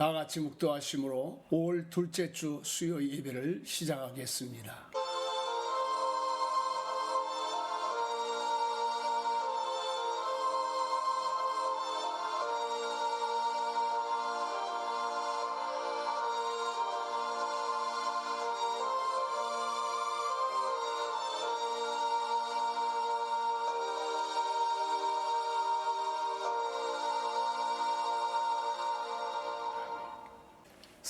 다 같이 묵도하심으로 5월 둘째 주 수요 예배를 시작하겠습니다.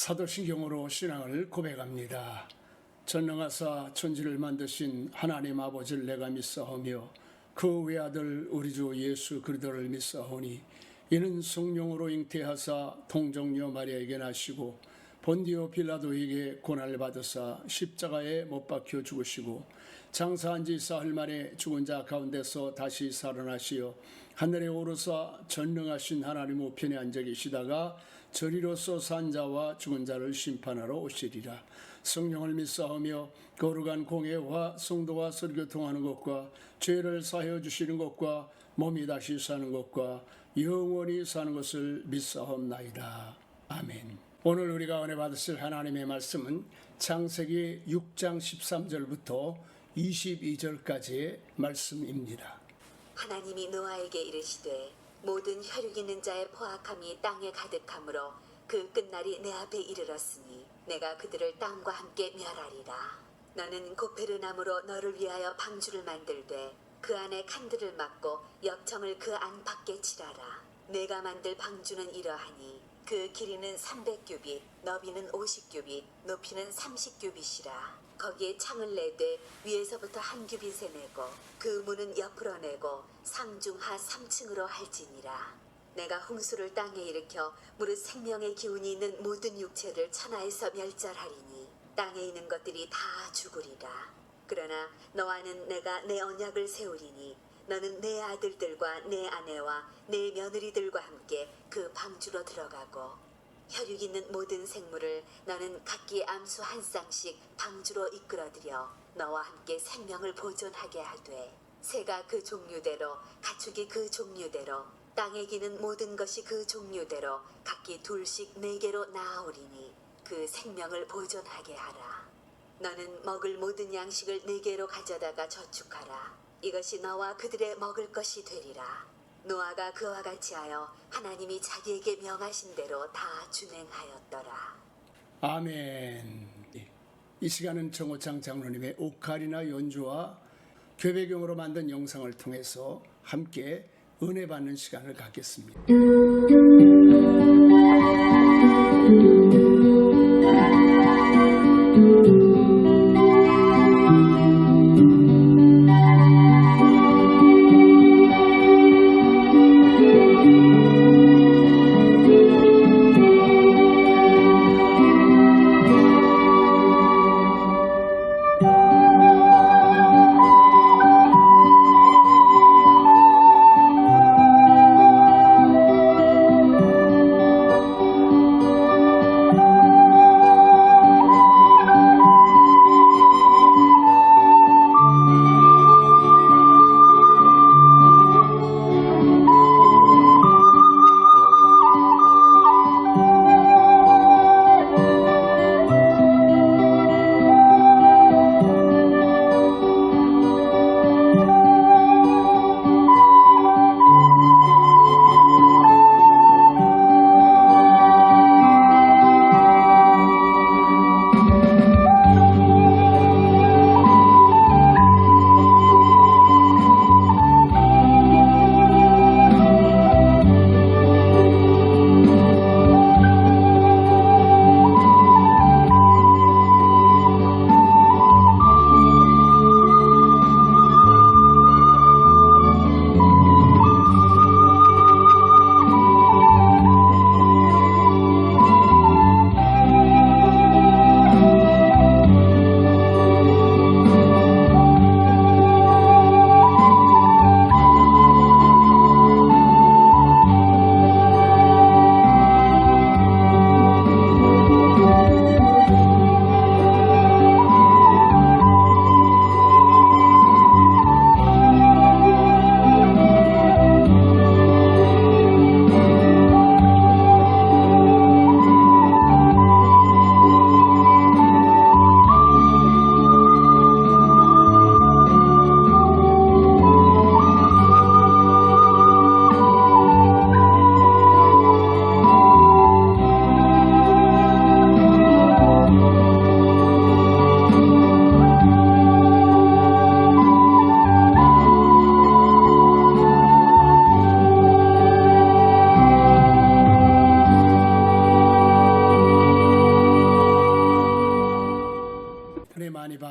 사도신경으로 신앙을 고백합니다. 전능하사 천지를 만드신 하나님 아버지를 내가 믿사오며 그 외아들 우리 주 예수 그리스도를 믿사오니 이는 성령으로 잉태하사 동정녀 마리아에게 나시고 본디오 빌라도에게 고난을 받으사 십자가에 못 박혀 죽으시고 장사한 지 사흘 만에 죽은 자 가운데서 다시 살아나시어 하늘에 오르사 전능하신 하나님 우편에 앉아 계시다가 저리로서 산 자와 죽은 자를 심판하러 오시리라. 성령을 믿사오며 거룩한 공회와 성도와 설교통하는 것과 죄를 사하여 주시는 것과 몸이 다시 사는 것과 영원히 사는 것을 믿사옵나이다. 아멘. 오늘 우리가 은혜 받으실 하나님의 말씀은 창세기 6장 13절부터 22절까지의 말씀입니다. 하나님이 노아에게 이르시되 모든 혈육 있는 자의 포악함이 땅에 가득하므로 그 끝날이 내 앞에 이르렀으니 내가 그들을 땅과 함께 멸하리라. 너는 고페르나무로 너를 위하여 방주를 만들되 그 안에 칸들을 막고 역청을 그 안팎에 칠하라. 내가 만들 방주는 이러하니 그 길이는 300규빗, 너비는 50규빗, 높이는 30규빗이라. 거기에 창을 내되 위에서부터 한 규빗에 내고 그 문은 옆으로 내고 상중하 3층으로 할지니라. 내가 홍수를 땅에 일으켜 무릇 생명의 기운이 있는 모든 육체를 천하에서 멸절하리니 땅에 있는 것들이 다 죽으리라. 그러나 너와는 내가 내 언약을 세우리니 너는 내 아들들과 내 아내와 내 며느리들과 함께 그 방주로 들어가고 혈육 있는 모든 생물을 너는 각기 암수 한 쌍씩 방주로 이끌어들여 너와 함께 생명을 보존하게 하되 새가 그 종류대로 가축이 그 종류대로 땅에 기는 모든 것이 그 종류대로 각기 둘씩 4개로 나아오리니 그 생명을 보존하게 하라. 너는 먹을 모든 양식을 4개로 가져다가 저축하라. 이것이 너와 그들의 먹을 것이 되리라. 노아가 그와 같이 하여 하나님이 자기에게 명하신 대로 다 준행하였더라. 아멘. 이 시간은 정호창 장로님의 오카리나 연주와 교배경으로 만든 영상을 통해서 함께 은혜 받는 시간을 갖겠습니다.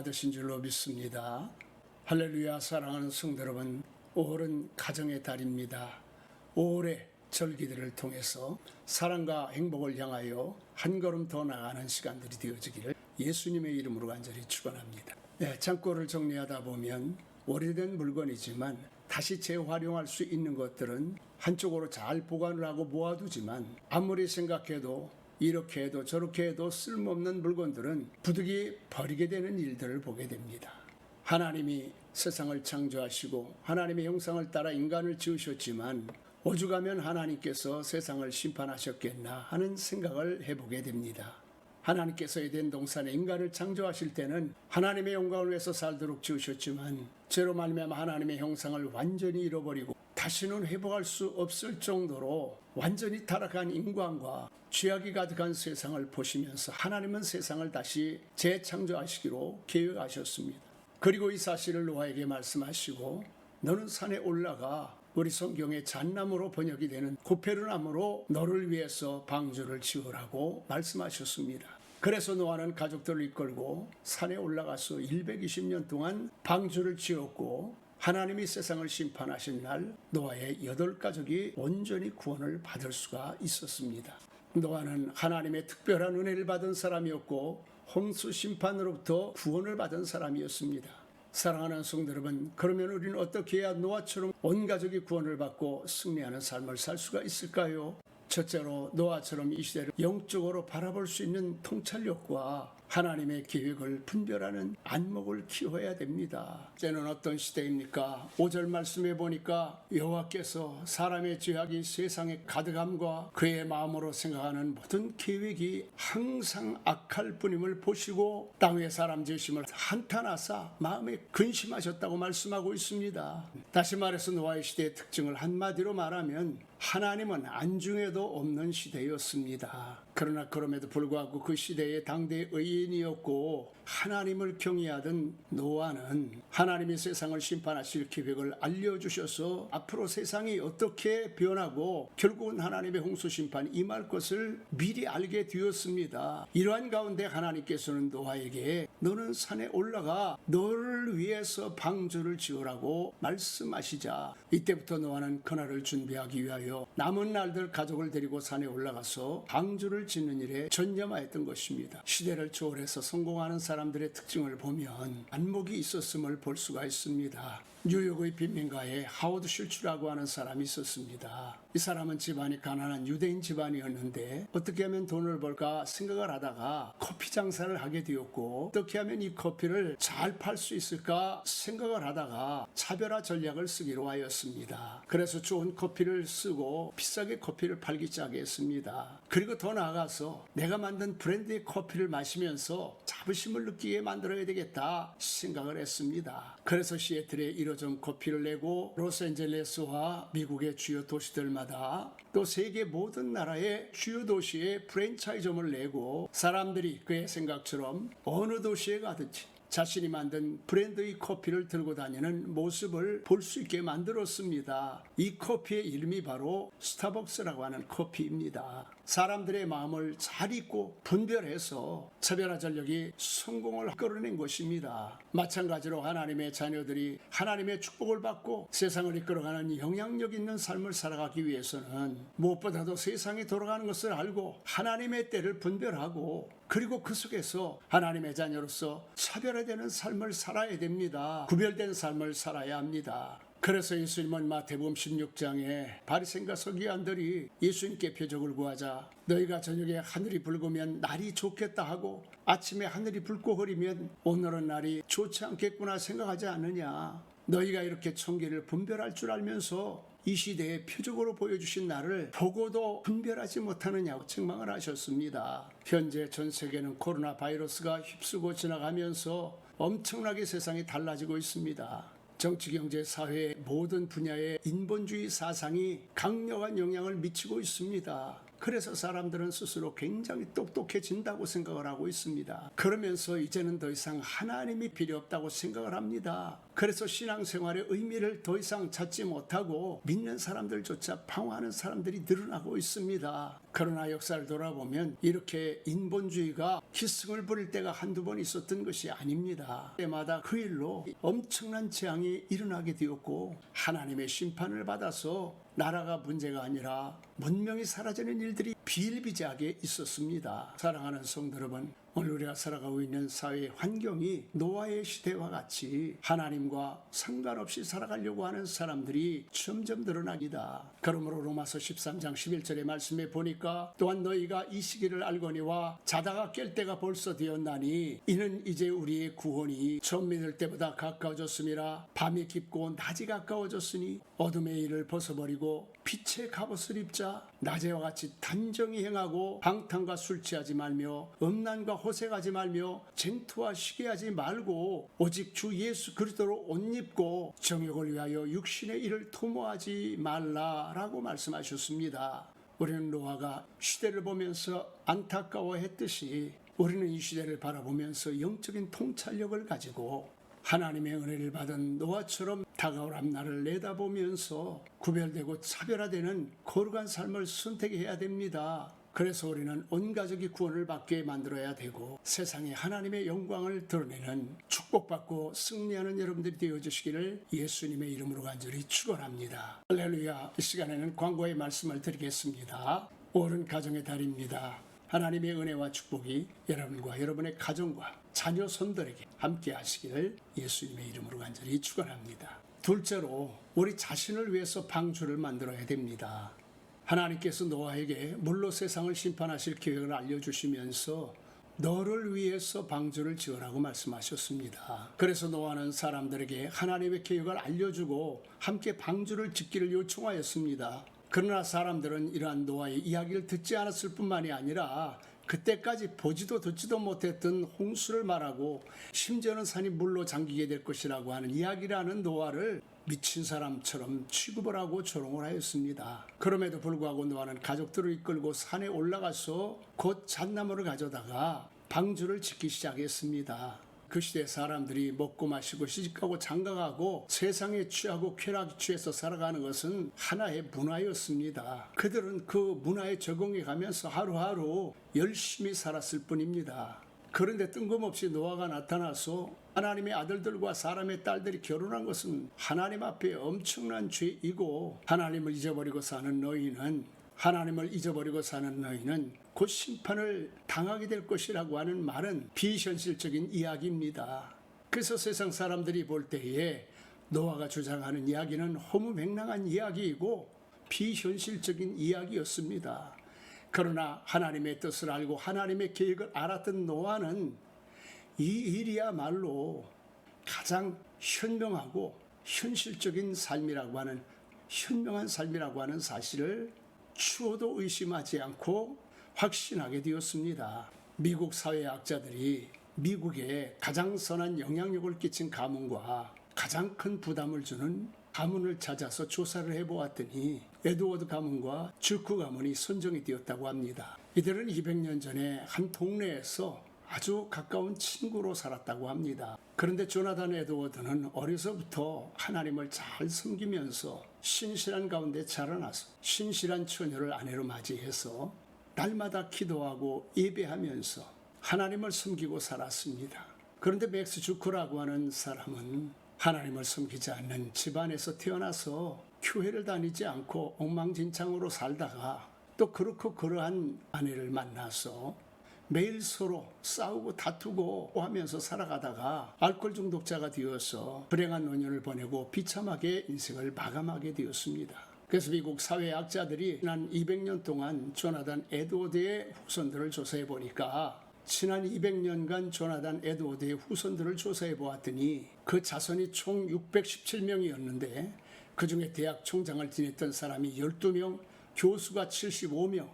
받으신 줄로 믿습니다. 할렐루야. 사랑하는 성도 여러분, 5월은 가정의 달입니다. 5월의 절기들을 통해서 사랑과 행복을 향하여 한 걸음 더 나아가는 시간들이 되어지기를 예수님의 이름으로 간절히 축원합니다. 창고를 정리하다 보면 오래된 물건이지만 다시 재활용할 수 있는 것들은 한쪽으로 잘 보관을 하고 모아두지만 아무리 생각해도 이렇게 해도 저렇게 해도 쓸모없는 물건들은 부득이 버리게 되는 일들을 보게 됩니다. 하나님이 세상을 창조하시고 하나님의 형상을 따라 인간을 지으셨지만 오죽하면 하나님께서 세상을 심판하셨겠나 하는 생각을 해보게 됩니다. 하나님께서 에덴 동산에 인간을 창조하실 때는 하나님의 영광을 위해서 살도록 지으셨지만 죄로 말미암아 하나님의 형상을 완전히 잃어버리고 다시는 회복할 수 없을 정도로 완전히 타락한 인간과 죄악이 가득한 세상을 보시면서 하나님은 세상을 다시 재창조하시기로 계획하셨습니다. 그리고 이 사실을 노아에게 말씀하시고 너는 산에 올라가 우리 성경의 잣나무로 번역이 되는 고페르나무로 너를 위해서 방주를 지으라고 말씀하셨습니다. 그래서 노아는 가족들을 이끌고 산에 올라가서 120년 동안 방주를 지었고 하나님이 세상을 심판하신 날 노아의 8가족이 온전히 구원을 받을 수가 있었습니다. 노아는 하나님의 특별한 은혜를 받은 사람이었고 홍수 심판으로부터 구원을 받은 사람이었습니다. 사랑하는 성도 여러분, 그러면 우리는 어떻게 해야 노아처럼 온 가족이 구원을 받고 승리하는 삶을 살 수가 있을까요? 첫째로 노아처럼 이 시대를 영적으로 바라볼 수 있는 통찰력과 하나님의 계획을 분별하는 안목을 키워야 됩니다. 이제는 어떤 시대입니까? 5절 말씀해 보니까 여호와께서 사람의 죄악이 세상에 가득함과 그의 마음으로 생각하는 모든 계획이 항상 악할 뿐임을 보시고 땅의 사람 지으심을 한탄하사 마음에 근심하셨다고 말씀하고 있습니다. 다시 말해서 노아의 시대의 특징을 한마디로 말하면 하나님은 안중에도 없는 시대였습니다. 그러나 그럼에도 불구하고 그 시대의 당대의 의인이었고 하나님을 경외하던 노아는 하나님이 세상을 심판하실 계획을 알려주셔서 앞으로 세상이 어떻게 변하고 결국은 하나님의 홍수 심판이 임할 것을 미리 알게 되었습니다. 이러한 가운데 하나님께서는 노아에게 너는 산에 올라가 너를 위해서 방주를 지으라고 말씀하시자 이때부터 노아는 그날을 준비하기 위하여 남은 날들 가족을 데리고 산에 올라가서 방주를 짓는 일에 전념하였던 것입니다. 시대를 초월해서 성공하는 사람들의 특징을 보면 안목이 있었음을 볼 수가 있습니다. 뉴욕의 빈민가에 하워드 슐츠라고 하는 사람이 있었습니다. 이 사람은 집안이 가난한 유대인 집안이었는데 어떻게 하면 돈을 벌까 생각을 하다가 커피 장사를 하게 되었고 어떻게 하면 이 커피를 잘 팔 수 있을까 생각을 하다가 차별화 전략을 쓰기로 하였습니다. 그래서 좋은 커피를 쓰고 비싸게 커피를 팔기 시작했습니다. 그리고 더 나아가서 내가 만든 브랜드의 커피를 마시면서 자부심을 느끼게 만들어야 되겠다 생각을 했습니다. 그래서 시애틀에 1호점 커피를 내고 로스앤젤레스와 미국의 주요 도시들마다 또 세계 모든 나라의 주요 도시에 프랜차이즈점을 내고 사람들이 그의 생각처럼 어느 도시에 가든지 자신이 만든 브랜드의 커피를 들고 다니는 모습을 볼 수 있게 만들었습니다. 이 커피의 이름이 바로 스타벅스라고 하는 커피입니다. 사람들의 마음을 잘 읽고 분별해서 차별화 전략이 성공을 끌어낸 것입니다. 마찬가지로 하나님의 자녀들이 하나님의 축복을 받고 세상을 이끌어가는 영향력 있는 삶을 살아가기 위해서는 무엇보다도 세상이 돌아가는 것을 알고 하나님의 때를 분별하고 그리고 그 속에서 하나님의 자녀로서 차별화되는 삶을 살아야 됩니다. 구별된 삶을 살아야 합니다. 그래서 예수님은 마태복음 16장에 바리새인과 서기관들이 예수님께 표적을 구하자 너희가 저녁에 하늘이 붉으면 날이 좋겠다 하고 아침에 하늘이 붉고 흐리면 오늘은 날이 좋지 않겠구나 생각하지 않느냐. 너희가 이렇게 천계를 분별할 줄 알면서 이 시대에 표적으로 보여주신 나를 보고도 분별하지 못하느냐고 책망을 하셨습니다. 현재 전 세계는 코로나 바이러스가 휩쓰고 지나가면서 엄청나게 세상이 달라지고 있습니다. 정치, 경제, 사회 모든 분야의 인본주의 사상이 강력한 영향을 미치고 있습니다. 그래서 사람들은 스스로 굉장히 똑똑해진다고 생각을 하고 있습니다. 그러면서 이제는 더 이상 하나님이 필요 없다고 생각을 합니다. 그래서 신앙생활의 의미를 더 이상 찾지 못하고 믿는 사람들조차 방황하는 사람들이 늘어나고 있습니다. 그러나 역사를 돌아보면 이렇게 인본주의가 기승을 부릴 때가 한두 번 있었던 것이 아닙니다. 때마다 그 일로 엄청난 재앙이 일어나게 되었고 하나님의 심판을 받아서 나라가 문제가 아니라 문명이 사라지는 일들이 비일비재하게 있었습니다. 사랑하는 성도 여러분, 오늘 우리가 살아가고 있는 사회의 환경이 노아의 시대와 같이 하나님과 상관없이 살아가려고 하는 사람들이 점점 늘어나기다. 그러므로 로마서 13장 11절의 말씀에 보니까 또한 너희가 이 시기를 알거니와 자다가 깰 때가 벌써 되었나니 이는 이제 우리의 구원이 처음 믿을 때보다 가까워졌음이라. 밤이 깊고 낮이 가까워졌으니 어둠의 일을 벗어버리고 빛의 갑옷을 입자. 낮에와 같이 단정히 행하고 방탕과 술 취하지 말며 음란과 호색하지 말며 쟁투와 시기하지 말고 오직 주 예수 그리스도로 옷 입고 정욕을 위하여 육신의 일을 도모하지 말라라고 말씀하셨습니다. 우리는 노아가 시대를 보면서 안타까워했듯이 우리는 이 시대를 바라보면서 영적인 통찰력을 가지고 하나님의 은혜를 받은 노아처럼 다가올 앞날을 내다보면서 구별되고 차별화되는 거룩한 삶을 선택해야 됩니다. 그래서 우리는 온 가족이 구원을 받게 만들어야 되고 세상에 하나님의 영광을 드러내는 축복받고 승리하는 여러분들이 되어주시기를 예수님의 이름으로 간절히 축원합니다. 할렐루야. 이 시간에는 광고의 말씀을 드리겠습니다. 5월은 가정의 달입니다. 하나님의 은혜와 축복이 여러분과 여러분의 가정과 자녀 손들에게 함께 하시기를 예수님의 이름으로 간절히 축원합니다. 둘째로 우리 자신을 위해서 방주를 만들어야 됩니다. 하나님께서 노아에게 물로 세상을 심판하실 계획을 알려주시면서 너를 위해서 방주를 지으라고 말씀하셨습니다. 그래서 노아는 사람들에게 하나님의 계획을 알려주고 함께 방주를 짓기를 요청하였습니다. 그러나 사람들은 이러한 노아의 이야기를 듣지 않았을 뿐만이 아니라 그때까지 보지도 듣지도 못했던 홍수를 말하고 심지어는 산이 물로 잠기게 될 것이라고 하는 이야기를 하는 노아를 미친 사람처럼 취급을 하고 조롱을 하였습니다. 그럼에도 불구하고 노아는 가족들을 이끌고 산에 올라가서 곧 잣나무를 가져다가 방주를 짓기 시작했습니다. 그 시대 사람들이 먹고 마시고 시집가고 장가가고 세상에 취하고 쾌락에 취해서 살아가는 것은 하나의 문화였습니다. 그들은 그 문화에 적응해 가면서 하루하루 열심히 살았을 뿐입니다. 그런데 뜬금없이 노아가 나타나서 하나님의 아들들과 사람의 딸들이 결혼한 것은 하나님 앞에 엄청난 죄이고 하나님을 잊어버리고 사는 너희는 곧 심판을 당하게 될 것이라고 하는 말은 비현실적인 이야기입니다. 그래서 세상 사람들이 볼 때에 노아가 주장하는 이야기는 허무맹랑한 이야기이고 비현실적인 이야기였습니다. 그러나 하나님의 뜻을 알고 하나님의 계획을 알았던 노아는 이 일이야말로 가장 현명하고 현실적인 삶이라고 하는 현명한 삶이라고 하는 사실을 추호도 의심하지 않고 확신하게 되었습니다. 미국 사회학자들이 미국에 가장 선한 영향력을 끼친 가문과 가장 큰 부담을 주는 가문을 찾아서 조사를 해보았더니 에드워드 가문과 주크 가문이 선정이 되었다고 합니다. 이들은 200년 전에 한 동네에서 아주 가까운 친구로 살았다고 합니다. 그런데 조나단 에드워드는 어려서부터 하나님을 잘 섬기면서 신실한 가운데 자라나서 신실한 처녀를 아내로 맞이해서 날마다 기도하고 예배하면서 하나님을 섬기고 살았습니다. 그런데 맥스 주크라고 하는 사람은 하나님을 섬기지 않는 집안에서 태어나서 교회를 다니지 않고 엉망진창으로 살다가 또 그렇고 그러한 아내를 만나서 매일 서로 싸우고 다투고 하면서 살아가다가 알코올 중독자가 되어서 불행한 노년을 보내고 비참하게 인생을 마감하게 되었습니다. 그래서 미국 사회학자들이 지난 200년 동안 조나단 에드워드의 후손들을 조사해 보니까 지난 200년간 조나단 에드워드의 후손들을 조사해 보았더니 그 자손이 총 617명이었는데 그중에 대학 총장을 지냈던 사람이 12명, 교수가 75명,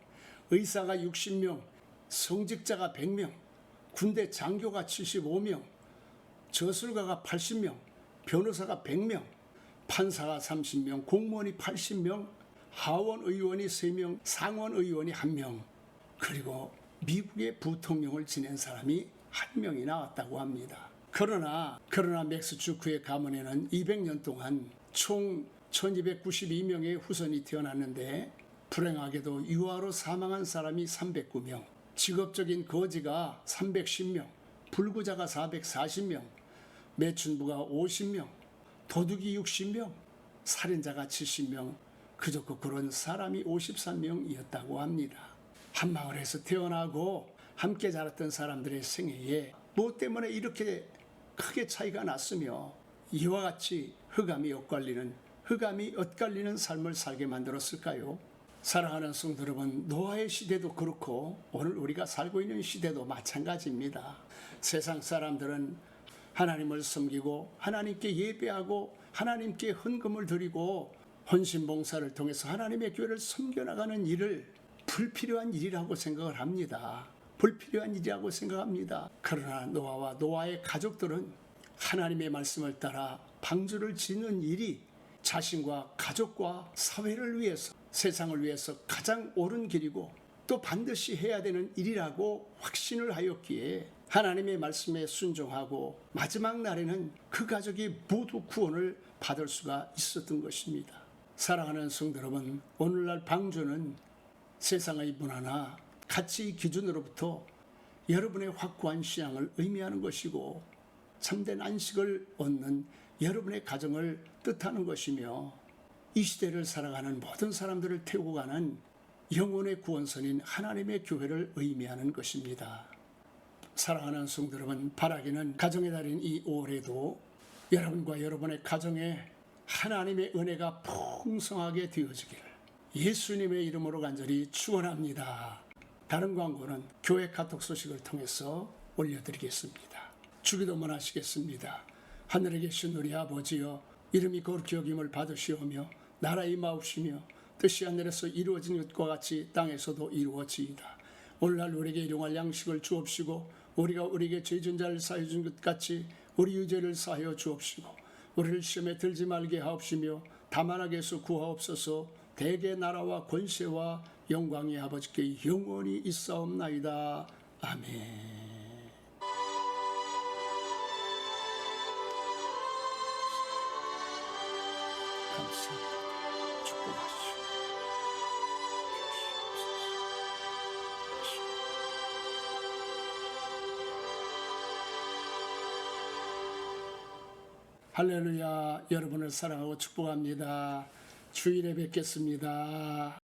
의사가 60명, 성직자가 100명, 군대 장교가 75명, 저술가가 80명, 변호사가 100명, 판사가 30명, 공무원이 80명, 하원의원이 3명, 상원의원이 1명, 그리고 미국의 부통령을 지낸 사람이 1명이 나왔다고 합니다. 그러나 맥스추크의 가문에는 200년 동안 총 1292명의 후손이 태어났는데 불행하게도 유아로 사망한 사람이 309명, 직업적인 거지가 310명, 불구자가 440명, 매춘부가 50명, 도둑이 60명, 살인자가 70명, 그저께 그런 사람이 53명이었다고 합니다. 한 마을에서 태어나고 함께 자랐던 사람들의 생애에 뭐 때문에 이렇게 크게 차이가 났으며 이와 같이 흑암이 엇갈리는 삶을 살게 만들었을까요? 사랑하는 성도 여러분, 노아의 시대도 그렇고 오늘 우리가 살고 있는 시대도 마찬가지입니다. 세상 사람들은 하나님을 섬기고 하나님께 예배하고 하나님께 헌금을 드리고 헌신봉사를 통해서 하나님의 교회를 섬겨나가는 일을 불필요한 일이라고 생각을 합니다. 그러나 노아와 노아의 가족들은 하나님의 말씀을 따라 방주를 짓는 일이 자신과 가족과 사회를 위해서, 세상을 위해서 가장 옳은 길이고 또 반드시 해야 되는 일이라고 확신을 하였기에 하나님의 말씀에 순종하고 마지막 날에는 그 가족이 모두 구원을 받을 수가 있었던 것입니다. 사랑하는 성도 여러분, 오늘날 방주는 세상의 문화나 가치 기준으로부터 여러분의 확고한 신앙을 의미하는 것이고 참된 안식을 얻는 여러분의 가정을 뜻하는 것이며 이 시대를 살아가는 모든 사람들을 태우고 가는 영혼의 구원선인 하나님의 교회를 의미하는 것입니다. 사랑하는 성도 여러분, 바라기는 가정의 달인 이 5월에도 여러분과 여러분의 가정에 하나님의 은혜가 풍성하게 되어지기를 예수님의 이름으로 간절히 축원합니다. 다른 광고는 교회 카톡 소식을 통해서 올려드리겠습니다. 주기도문 하시겠습니다. 하늘에 계신 우리 아버지여, 이름이 거룩히 여김을 받으시오며 나라의 임하옵시며 뜻이 하늘에서 이루어진 것과 같이 땅에서도 이루어지이다. 오늘날 우리에게 일용할 양식을 주옵시고 우리가 우리에게 죄진 자를 사하여 준 것 같이 우리 유죄를 사하여 주옵시고 우리를 시험에 들지 말게 하옵시며 다만 악에서 구하옵소서. 대개 나라와 권세와 영광이 아버지께 영원히 있사옵나이다. 아멘. 감사합니다. 축복하시오. 할렐루야. 여러분을 사랑하고 축복합니다. 주일에 뵙겠습니다.